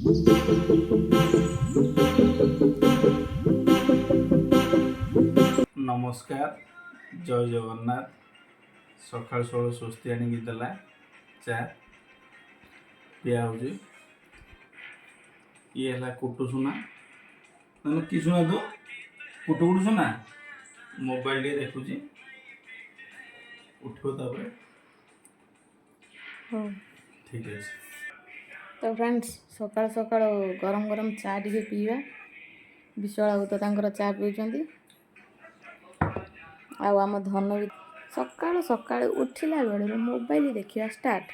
नमस्कार जय जगन्नाथ सकाल सकाल स्वस्ति आनिक देला चा पिया हो ये है कुटु सुना तुम कि सुना तो कुटु कुटु सुना मोबाइल देखुची उठो तापर ठीक है। तो फ्रेंड्स सकाल सकाल गरम गरम चा टे पीवा विशाल तो तांकर चा पीउछंती आम धन भी सकाल सकाल उठिला बेलू मोबाइल देखा स्टार्ट।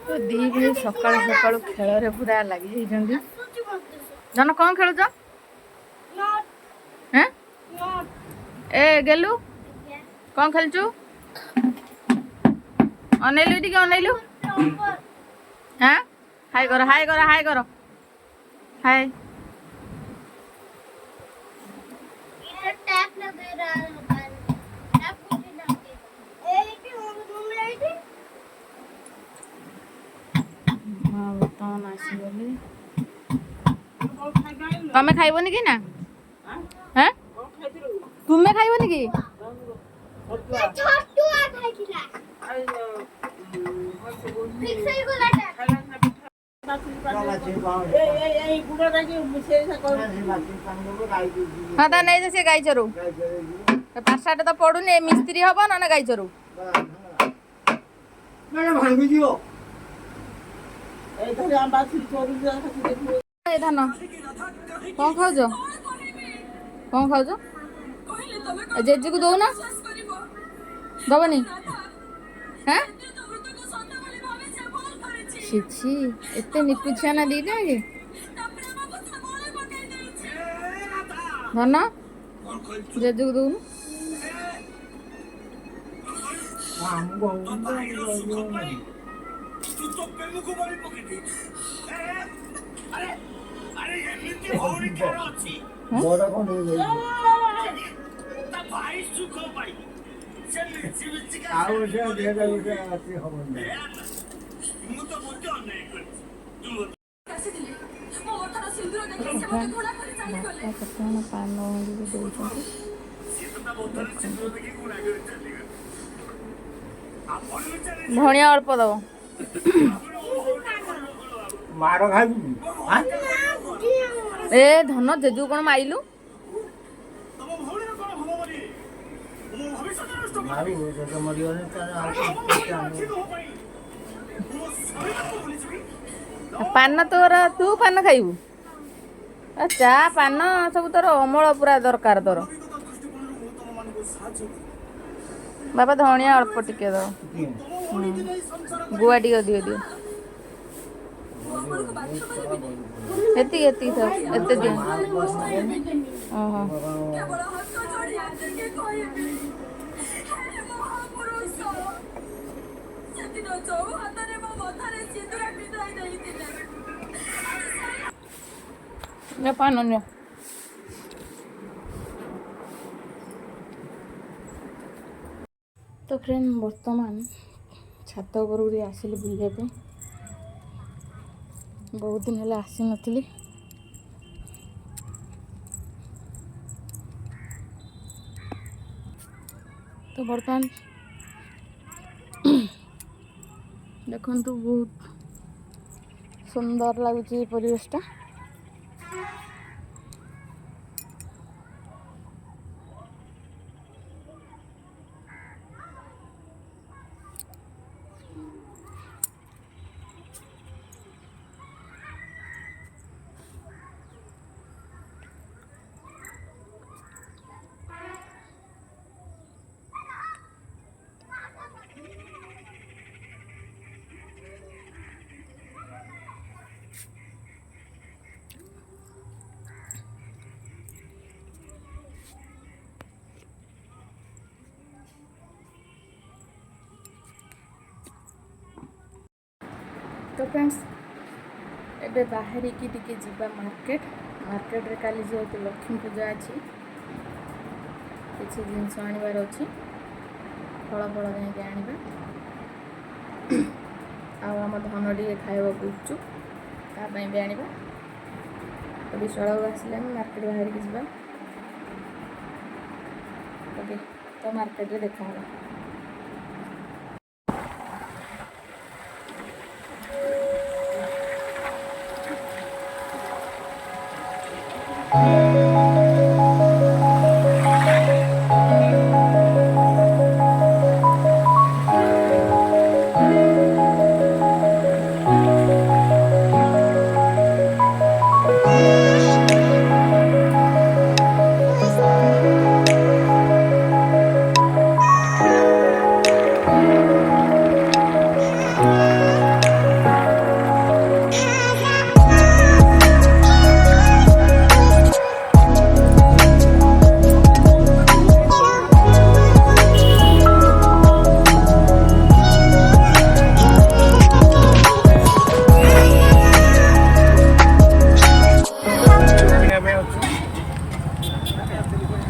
तो दी भाई सकाल सकाल खेल पूरा लगी जन कौन खेलुच ए गेलु कौन खेलचु अनैलु टी अनैलु हाँ हाय कर हाय कर हाय कर हाय तमें खाइबनी कि ना हैं तुम्हें खाइबनी कि हाँ ता नहीं से गाई चरू पाठशाठ तो पढ़ुनी मिस्त्री हम ना गाई चरू धान कौन खाऊज कौन खाऊज जेजू को दौना दबनी हाँ छी एते निकुछिया ना दी कि धन जेजू को दौनु धनिया अल्प दब मार खाई ए धन जेजू कौन माइलु पान तोर तू पान खाइबू चा पान सब तोर अमल पूरा दरकार तोर बाबा धनिया अल्प टिके दो गुआ टिके दियो दियो एति एति था एते दियो ओहो ने पान ने तो फ्रेंड बर्तमान छात ऊपर आसिली बुलाइए बहुत दिन है आसी नी तो बर्तमान देखु बहुत सुंदर लगुच परिवेशटा तो फ्रेंड्स एबे बाहरी की टिके जीवा मार्केट मार्केट रे काली जेहेतु लक्ष्मी पूजा अच्छी किसी जिनस आनबार अच्छी फल फल जाके आनिबा आम धन टे खाइबा गुपचुप तापाई भी आनिबा तो विशाल आसिले मार्केट बाहर की जावा तो मार्केट रे देखा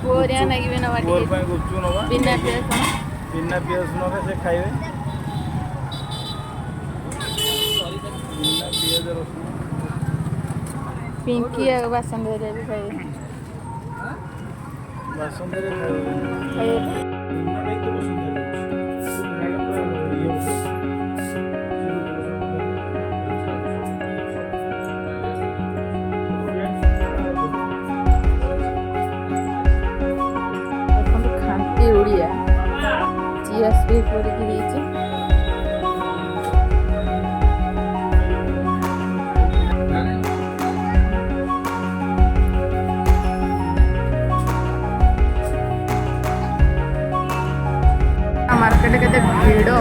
बोरिया लगे ना पुअर ପାଇଁ ଗୁପଚୁପ ନବା बिना प्याज बिना पिଆଜ ନବେ ସେ ଖାଇବେ बिना पिଆଜ ରସୁଣ पिंकी बासन भी खाइए ବାସନ୍ତରେ ଖାଇବେ खाइए खांती उड़िया चिया स्वीट पड़ी मार्केट के भीड़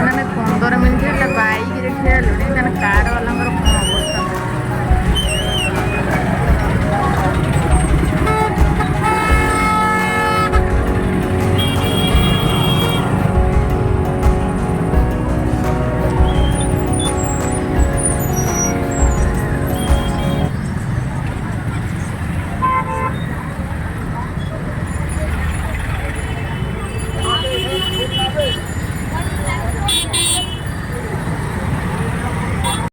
मैंने 15 मिनट बाइक